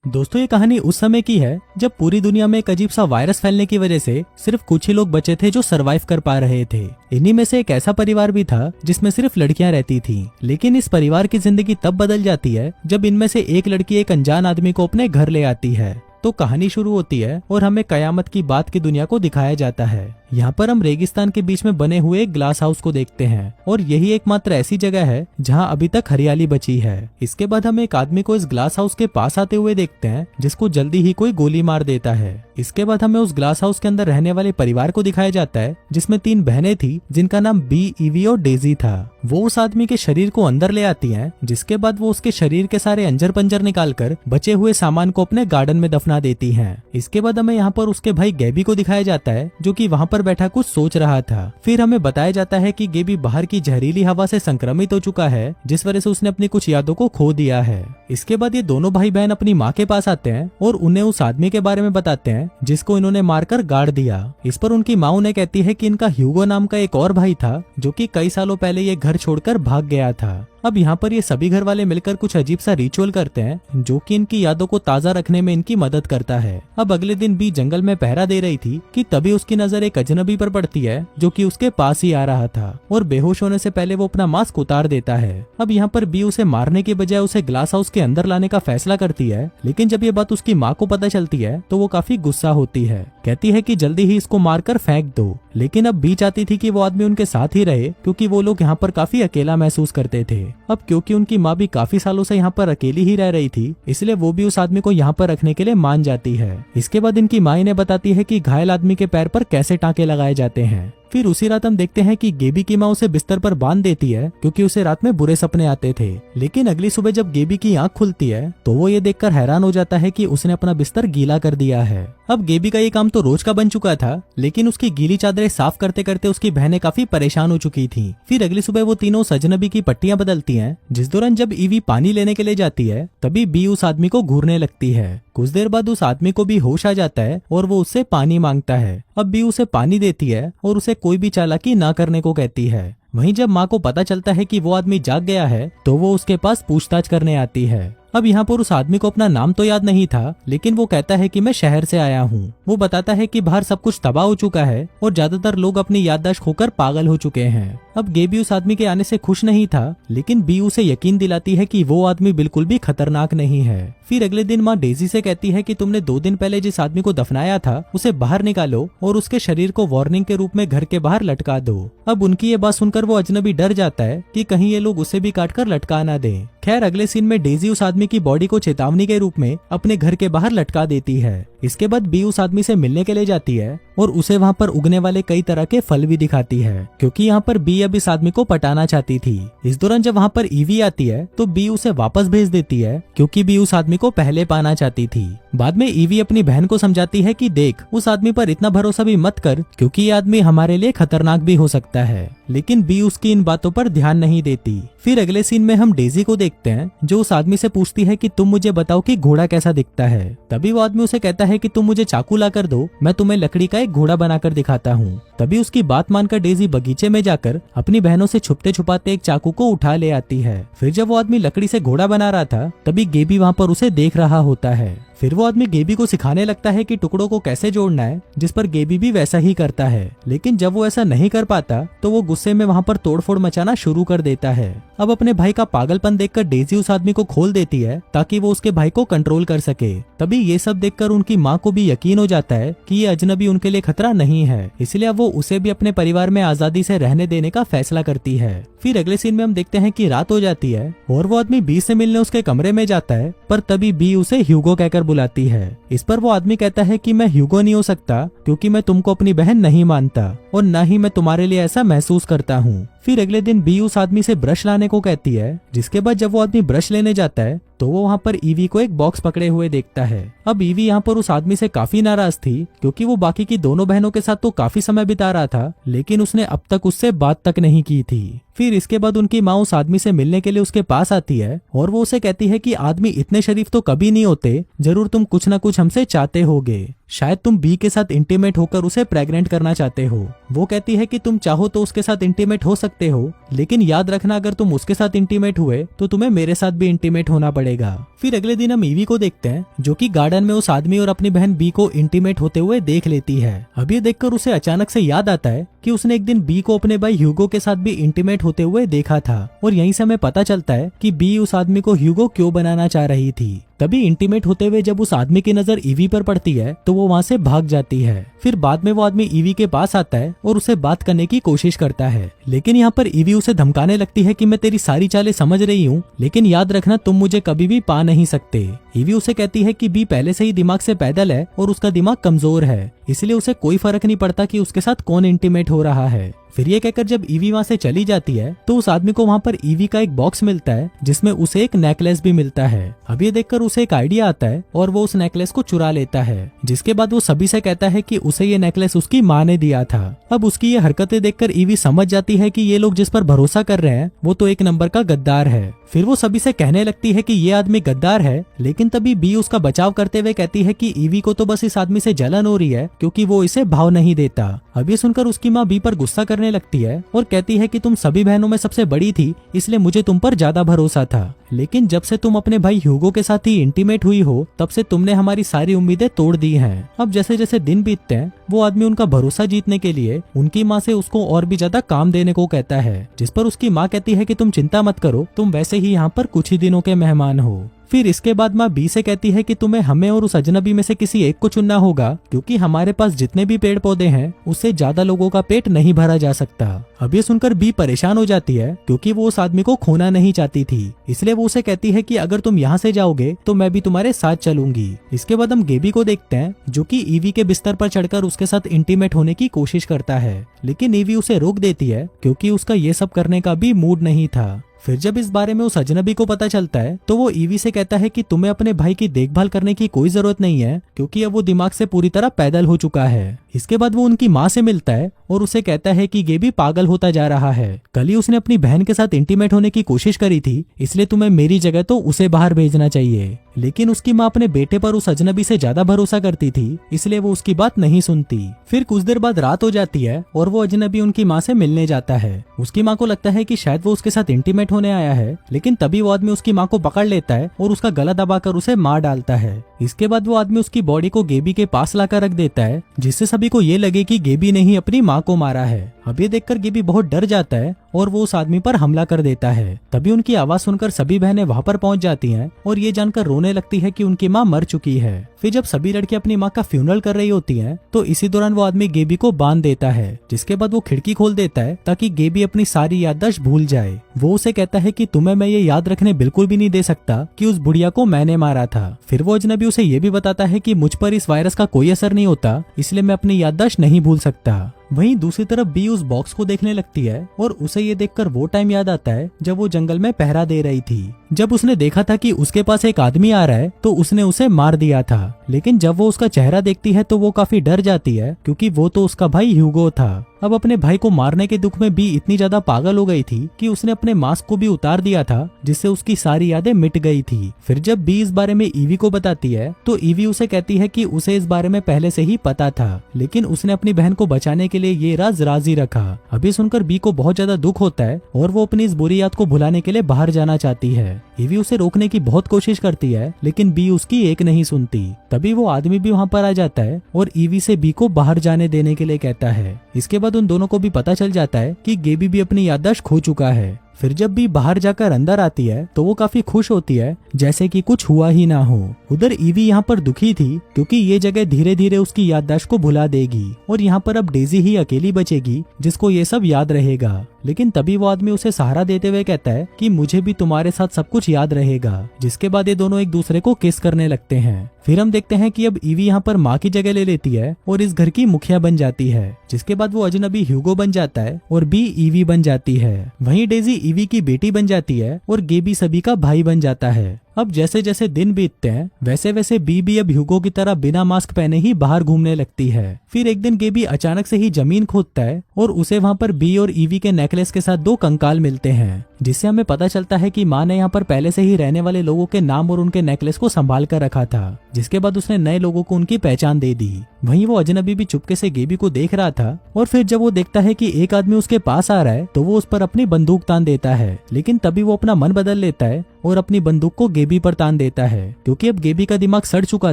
दोस्तों ये कहानी उस समय की है जब पूरी दुनिया में एक अजीब सा वायरस फैलने की वजह से सिर्फ कुछ ही लोग बचे थे जो सरवाइव कर पा रहे थे। इन्हीं में से एक ऐसा परिवार भी था जिसमें सिर्फ लड़कियां रहती थीं। लेकिन इस परिवार की जिंदगी तब बदल जाती है जब इनमें से एक लड़की एक अनजान आदमी को अपने घर ले आती है। तो कहानी शुरू होती है और हमें कयामत की बात की दुनिया को दिखाया जाता है। यहाँ पर हम रेगिस्तान के बीच में बने हुए एक ग्लास हाउस को देखते हैं और यही एकमात्र ऐसी जगह है जहाँ अभी तक हरियाली बची है। इसके बाद हम एक आदमी को इस ग्लास हाउस के पास आते हुए देखते हैं जिसको जल्दी ही कोई गोली मार देता है। इसके बाद हमें उस ग्लास हाउस के अंदर रहने वाले परिवार को दिखाया जाता है जिसमें 3 बहनें थी जिनका नाम बी, ईवी और डेजी था। वो उस आदमी के शरीर को अंदर ले आती हैं, जिसके बाद वो उसके शरीर के सारे अंजर पंजर निकालकर बचे हुए सामान को अपने गार्डन में दफना देती हैं। इसके बाद हमें यहाँ पर उसके भाई गेबी को दिखाया जाता है जो कि वहाँ पर बैठा कुछ सोच रहा था। फिर हमें बताया जाता है कि गेबी बाहर की जहरीली हवा से संक्रमित हो चुका है जिस वजह से उसने अपनी कुछ यादों को खो दिया है। इसके बाद ये दोनों भाई बहन अपनी माँ के पास आते हैं और उन्हें उस आदमी के बारे में बताते हैं जिसको इन्होंने मारकर गाड़ दिया। इस पर उनकी माँ उन्हें कहती है कि इनका ह्यूगो नाम का एक और भाई था जो कि कई सालों पहले ये घर छोड़कर भाग गया था। अब यहाँ पर ये सभी घर वाले मिलकर कुछ अजीब सा रिचुअल करते हैं जो कि इनकी यादों को ताजा रखने में इनकी मदद करता है। अब अगले दिन बी जंगल में पहरा दे रही थी कि तभी उसकी नजर एक अजनबी पर पड़ती है जो कि उसके पास ही आ रहा था और बेहोश होने से पहले वो अपना मास्क उतार देता है। अब यहाँ पर बी उसे मारने के बजाय उसे ग्लास हाउस के अंदर लाने का फैसला करती है, लेकिन जब ये बात उसकी माँ को पता चलती है तो वो काफी गुस्सा होती है। कहती है कि जल्दी ही इसको मारकर फेंक दो। लेकिन अब बी चाहती थी कि वो आदमी उनके साथ ही रहे क्योंकि वो लोग यहाँ पर काफी अकेला महसूस करते थे। अब क्योंकि उनकी माँ भी काफी सालों से यहाँ पर अकेली ही रह रही थी, इसलिए वो भी उस आदमी को यहाँ पर रखने के लिए मान जाती है। इसके बाद इनकी माँ इन्हें बताती है कि घायल आदमी के पैर पर कैसे टाँके लगाए जाते हैं। फिर उसी रात हम देखते हैं कि गेबी की माँ उसे बिस्तर पर बांध देती है क्योंकि उसे रात में बुरे सपने आते थे। लेकिन अगली सुबह जब गेबी की आंख खुलती है तो वो ये देखकर हैरान हो जाता है कि उसने अपना बिस्तर गीला कर दिया है। अब गेबी का ये काम तो रोज का बन चुका था, लेकिन उसकी गीली चादरें साफ करते करते उसकी बहनें काफी परेशान हो चुकी थी। फिर अगली सुबह वो तीनों अजनबी की पट्टियां बदलती हैं, जिस दौरान जब ईवी पानी लेने के लिए जाती है तभी बी उस आदमी को घूरने लगती है। कुछ देर बाद उस आदमी को भी होश आ जाता है और वो उससे पानी मांगता है। अब बी उसे पानी देती है और उसे कोई भी चालाकी ना करने को कहती है। वहीं जब माँ को पता चलता है कि वो आदमी जाग गया है तो वो उसके पास पूछताछ करने आती है। अब यहाँ पर उस आदमी को अपना नाम तो याद नहीं था, लेकिन वो कहता है कि मैं शहर से आया हूँ। वो बताता है कि बाहर सब कुछ तबाह हो चुका है और ज्यादातर लोग अपनी याददाश्त खोकर पागल हो चुके हैं। अब गेबी उस आदमी के आने से खुश नहीं था, लेकिन बी उसे यकीन दिलाती है कि वो आदमी बिल्कुल भी खतरनाक नहीं है। फिर अगले दिन माँ डेजी से कहती है कि तुमने 2 दिन पहले जिस आदमी को दफनाया था उसे बाहर निकालो और उसके शरीर को वार्निंग के रूप में घर के बाहर लटका दो। अब उनकी ये बात सुनकर वो अजनबी डर जाता है कि कहीं ये लोग उसे भी काटकर लटका ना दें। खैर अगले सीन में डेजी उस आदमी की बॉडी को चेतावनी के रूप में अपने घर के बाहर लटका देती है। इसके बाद बी उस आदमी से मिलने के लिए जाती है और उसे वहाँ पर उगने वाले कई तरह के फल भी दिखाती है क्योंकि यहाँ पर बी अब इस आदमी को पटाना चाहती थी। इस दौरान जब वहाँ पर ईवी आती है तो बी उसे वापस भेज देती है क्योंकि बी उस आदमी को पहले पाना चाहती थी। बाद में ईवी अपनी बहन को समझाती है कि देख, उस आदमी पर इतना भरोसा भी मत कर क्योंकि ये आदमी हमारे लिए खतरनाक भी हो सकता है। लेकिन बी उसकी इन बातों पर ध्यान नहीं देती। फिर अगले सीन में हम डेजी को देखते हैं जो उस आदमी से पूछती है कि तुम मुझे बताओ कि घोड़ा कैसा दिखता है। तभी वो आदमी उसे कहता है कि तुम मुझे चाकू ला कर दो, मैं तुम्हें लकड़ी का एक घोड़ा बनाकर दिखाता हूँ। तभी उसकी बात मानकर डेजी बगीचे में जाकर अपनी बहनों से छुपते छुपाते एक चाकू को उठा ले आती है। फिर जब वो आदमी लकड़ी से घोड़ा बना रहा था तभी गेबी वहाँ पर उसे देख रहा होता है। फिर वो आदमी गेबी को सिखाने लगता है कि टुकड़ों को कैसे जोड़ना है, जिस पर गेबी भी वैसा ही करता है। लेकिन जब वो ऐसा नहीं कर पाता तो वो गुस्से में वहाँ पर तोड़फोड़ मचाना शुरू कर देता है। अब अपने भाई का पागलपन देखकर डेजी उस आदमी को खोल देती है ताकि वो उसके भाई को कंट्रोल कर सके। तभी ये सब देखकर उनकी माँ को भी यकीन हो जाता है कि ये अजनबी उनके लिए खतरा नहीं है, इसलिए वो उसे भी अपने परिवार में आजादी से रहने देने का फैसला करती है। फिर अगले सीन में हम देखते हैं कि रात हो जाती है और वो आदमी बी से मिलने उसके कमरे में जाता है, पर तभी बी उसे ह्यूगो कहकर बुलाती है। इस पर वो आदमी कहता है कि मैं ह्यूगो नहीं हो सकता क्योंकि मैं तुमको अपनी बहन नहीं मानता और न ही मैं तुम्हारे लिए ऐसा महसूस करता हूँ। फिर अगले दिन बी उस आदमी से ब्रश लाने को कहती है, जिसके बाद जब वो आदमी ब्रश लेने जाता है तो वो वहाँ पर ईवी को एक बॉक्स पकड़े हुए देखता है। अब ईवी यहाँ पर उस आदमी से काफी नाराज थी क्योंकि वो बाकी की दोनों बहनों के साथ तो काफी समय बिता रहा था, लेकिन उसने अब तक उससे बात तक नहीं की थी। फिर इसके बाद उनकी माँ उस आदमी से मिलने के लिए उसके पास आती है और वो उसे कहती है कि आदमी इतने शरीफ तो कभी नहीं होते, जरूर तुम कुछ न कुछ हमसे चाहते होगे। शायद तुम बी के साथ इंटीमेट होकर उसे प्रेग्नेंट करना चाहते हो। वो कहती है कि तुम चाहो तो उसके साथ इंटीमेट हो सकते हो, लेकिन याद रखना अगर तुम उसके साथ इंटीमेट हुए तो तुम्हें मेरे साथ भी इंटीमेट होना पड़ेगा। फिर अगले दिन हम ईवी को देखते हैं जो कि गार्डन में उस आदमी और अपनी बहन बी को इंटीमेट होते हुए देख लेती है। अब ये देखकर उसे अचानक से याद आता है कि उसने एक दिन बी को अपने भाई ह्यूगो के साथ भी इंटीमेट होते हुए देखा था, और यहीं से हमें पता चलता है कि बी उस आदमी को ह्यूगो क्यों बनाना चाह रही थी। तभी इंटीमेट होते हुए जब उस आदमी की नजर ईवी पर पड़ती है तो वो वहाँ से भाग जाती है। फिर बाद में वो आदमी ईवी के पास आता है और उसे बात करने की कोशिश करता है, लेकिन यहाँ पर ईवी उसे धमकाने लगती है कि मैं तेरी सारी चालें समझ रही हूँ, लेकिन याद रखना तुम मुझे कभी भी पा नहीं सकते। ईवी उसे कहती है कि बी पहले से ही दिमाग से पैदल है और उसका दिमाग कमजोर है, इसलिए उसे कोई फर्क नहीं पड़ता कि उसके साथ कौन इंटीमेट हो रहा है। फिर ये कहकर जब ईवी वहाँ से चली जाती है तो उस आदमी को वहाँ पर ईवी का एक बॉक्स मिलता है जिसमें उसे एक नेकलेस भी मिलता है। अब ये देखकर उसे एक आइडिया आता है और वो उस नेकलेस को चुरा लेता है, जिसके बाद वो सभी से कहता है कि उसे ये नेकलेस उसकी माँ ने दिया था। अब उसकी ये हरकतें देखकर ईवी समझ जाती है कि ये लोग जिस पर भरोसा कर रहे हैं वो तो एक नंबर का गद्दार है। फिर वो सभी से कहने लगती है कि ये आदमी गद्दार है, लेकिन तभी बी उसका बचाव करते हुए कहती है कि ईवी को तो बस इस आदमी से जलन हो रही है क्योंकि वो इसे भाव नहीं देता। अब ये सुनकर उसकी माँ बी पर गुस्सा करने लगती है और कहती है कि तुम सभी बहनों में सबसे बड़ी थी, इसलिए मुझे तुम पर ज्यादा भरोसा था, लेकिन जब से तुम अपने भाई ह्यूगो के साथ ही इंटीमेट हुई हो तब से तुमने हमारी सारी उम्मीदें तोड़ दी हैं। अब जैसे जैसे दिन बीतते हैं वो आदमी उनका भरोसा जीतने के लिए उनकी माँ से उसको और भी ज्यादा काम देने को कहता है, जिस पर उसकी माँ कहती है कि तुम चिंता मत करो, तुम वैसे ही यहाँ पर कुछ ही दिनों के मेहमान हो। फिर इसके बाद माँ बी से कहती है कि तुम्हें हमें और उस अजनबी में से किसी एक को चुनना होगा, क्योंकि हमारे पास जितने भी पेड़ पौधे हैं उससे ज्यादा लोगों का पेट नहीं भरा जा सकता। अब ये सुनकर बी परेशान हो जाती है क्योंकि वो उस आदमी को खोना नहीं चाहती थी, इसलिए वो उसे कहती है कि अगर तुम यहाँ से जाओगे तो मैं भी तुम्हारे साथ चलूंगी। इसके बाद हम गेबी को देखते हैं जो कि ईवी के बिस्तर पर चढ़कर उसके साथ इंटीमेट होने की कोशिश करता है, लेकिन ईवी उसे रोक देती है क्योंकि उसका ये सब करने का भी मूड नहीं था। फिर जब इस बारे में उस अजनबी को पता चलता है तो वो ईवी से कहता है कि तुम्हें अपने भाई की देखभाल करने की कोई जरूरत नहीं है क्योंकि अब वो दिमाग से पूरी तरह पैदल हो चुका है। इसके बाद वो उनकी माँ से मिलता है और उसे कहता है कि गेबी पागल होता जा रहा है, कल ही उसने अपनी बहन के साथ इंटीमेट होने की कोशिश करी थी, इसलिए तुम्हें मेरी जगह तो उसे बाहर भेजना चाहिए। लेकिन उसकी माँ अपने बेटे पर उस अजनबी से ज्यादा भरोसा करती थी, इसलिए वो उसकी बात नहीं सुनती। फिर कुछ देर बाद रात हो जाती है और वो अजनबी उनकी माँ से मिलने जाता है। उसकी माँ को लगता है कि शायद वो उसके साथ इंटीमेट होने आया है, लेकिन तभी वो आदमी उसकी माँ को पकड़ लेता है और उसका गला दबाकर उसे मार डालता है। इसके बाद वो आदमी उसकी बॉडी को गेबी के पास लाकर रख देता है, जिससे सभी को ये लगे कि गेबी ने ही अपनी माँ को मारा है। अब ये देखकर गेबी बहुत डर जाता है और वो उस आदमी पर हमला कर देता है। तभी उनकी आवाज सुनकर सभी बहनें वहाँ पर पहुँच जाती हैं और ये जानकर रोने लगती है कि उनकी माँ मर चुकी है। फिर जब सभी लड़कियां अपनी माँ का फ्यूनरल कर रही होती हैं, तो इसी दौरान वो आदमी गेबी को बांध देता है, जिसके बाद वो खिड़की खोल देता है ताकि गेबी अपनी सारी याददाश्त भूल जाए। वो उसे कहता है कि तुम्हें मैं ये याद रखने बिल्कुल भी नहीं दे सकता कि उस बुढ़िया को मैंने मारा था। फिर वो अजनबी उसे ये भी बताता है कि मुझ पर इस वायरस का कोई असर नहीं होता, इसलिए मैं अपनी याददाश्त नहीं भूल सकता। वहीं दूसरी तरफ बी उस बॉक्स को देखने लगती है और उसे ये देखकर वो टाइम याद आता है जब वो जंगल में पहरा दे रही थी। जब उसने देखा था कि उसके पास एक आदमी आ रहा है तो उसने उसे मार दिया था, लेकिन जब वो उसका चेहरा देखती है तो वो काफी डर जाती है क्योंकि वो तो उसका भाई ह्यूगो था। अब अपने भाई को मारने के दुख में बी इतनी ज्यादा पागल हो गई थी कि उसने अपने मास्क को भी उतार दिया था, जिससे उसकी सारी यादें मिट गई थी। फिर जब बी इस बारे में ईवी को बताती है तो ईवी उसे कहती है कि उसे इस बारे में पहले से ही पता था, लेकिन उसने अपनी बहन को बचाने के लिए ये राज राजी रखा। अभी सुनकर बी को बहुत ज्यादा दुख होता है और वो अपनी इस बुरी याद को भुलाने के लिए बाहर जाना चाहती है। ईवी उसे रोकने की बहुत कोशिश करती है, लेकिन बी उसकी एक नहीं सुनती। तभी वो आदमी भी वहाँ पर आ जाता है और ईवी से बी को बाहर जाने देने के लिए कहता है। इसके बाद उन दोनों को भी पता चल जाता है कि गेबी भी अपनी याददाश्त खो चुका है। फिर जब भी बाहर जाकर अंदर आती है तो वो काफी खुश होती है, जैसे कि कुछ हुआ ही ना हो। उधर ईवी यहाँ पर दुखी थी क्योंकि ये जगह धीरे धीरे उसकी याददाश्त को भुला देगी और यहाँ पर अब डेजी ही अकेली बचेगी जिसको ये सब याद रहेगा। लेकिन तभी वो आदमी उसे सहारा देते हुए कहता है कि मुझे भी तुम्हारे साथ सब कुछ याद रहेगा, जिसके बाद ये दोनों एक दूसरे को किस करने लगते हैं। फिर हम देखते हैं कि अब ईवी यहाँ पर माँ की जगह ले लेती है और इस घर की मुखिया बन जाती है, जिसके बाद वो अजनबी ह्यूगो बन जाता है और बी ईवी बन जाती है। वहीं डेजी ईवी की बेटी बन जाती है और गेबी सभी का भाई बन जाता है। अब जैसे जैसे दिन बीतते हैं वैसे वैसे बी भी अब ह्यूगो की तरह बिना मास्क पहने ही बाहर घूमने लगती है। फिर एक दिन गेबी अचानक से ही जमीन खोदता है और उसे वहाँ पर बी और ईवी के नेकलेस के साथ 2 कंकाल मिलते हैं, जिससे हमें पता चलता है कि माँ ने यहाँ पर पहले से ही रहने वाले लोगों के नाम और उनके नेकलेस को संभाल कर रखा था, जिसके बाद उसने नए लोगों को उनकी पहचान दे दी। वहीं वो अजनबी भी चुपके से गेबी को देख रहा था और फिर जब वो देखता है कि एक आदमी उसके पास आ रहा है तो वो उस पर अपनी बंदूक तान देता है, लेकिन तभी वो अपना मन बदल लेता है और अपनी बंदूक को गेबी पर तान देता है, क्योंकि अब गेबी का दिमाग सड़ चुका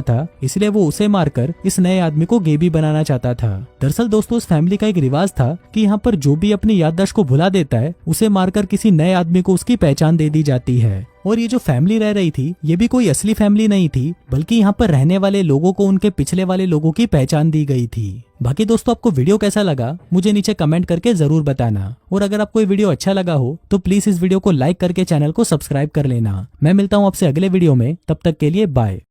था, इसलिए वो उसे मारकर इस नए आदमी को गेबी बनाना चाहता था। दरअसल दोस्तों उस फैमिली का एक रिवाज था कि यहाँ पर जो भी अपनी याददाश्त को भुला देता है उसे मारकर किसी नए आदमी को उसकी पहचान दे दी जाती है। और ये जो फैमिली रह रही थी ये भी कोई असली फैमिली नहीं थी, बल्कि यहाँ पर रहने वाले लोगों को उनके पिछले वाले लोगों की पहचान दी गई थी। बाकी दोस्तों आपको वीडियो कैसा लगा मुझे नीचे कमेंट करके जरूर बताना, और अगर आपको ये वीडियो अच्छा लगा हो तो प्लीज इस वीडियो को लाइक करके चैनल को सब्सक्राइब कर लेना। मैं मिलता हूँ आपसे अगले वीडियो में, तब तक के लिए बाय।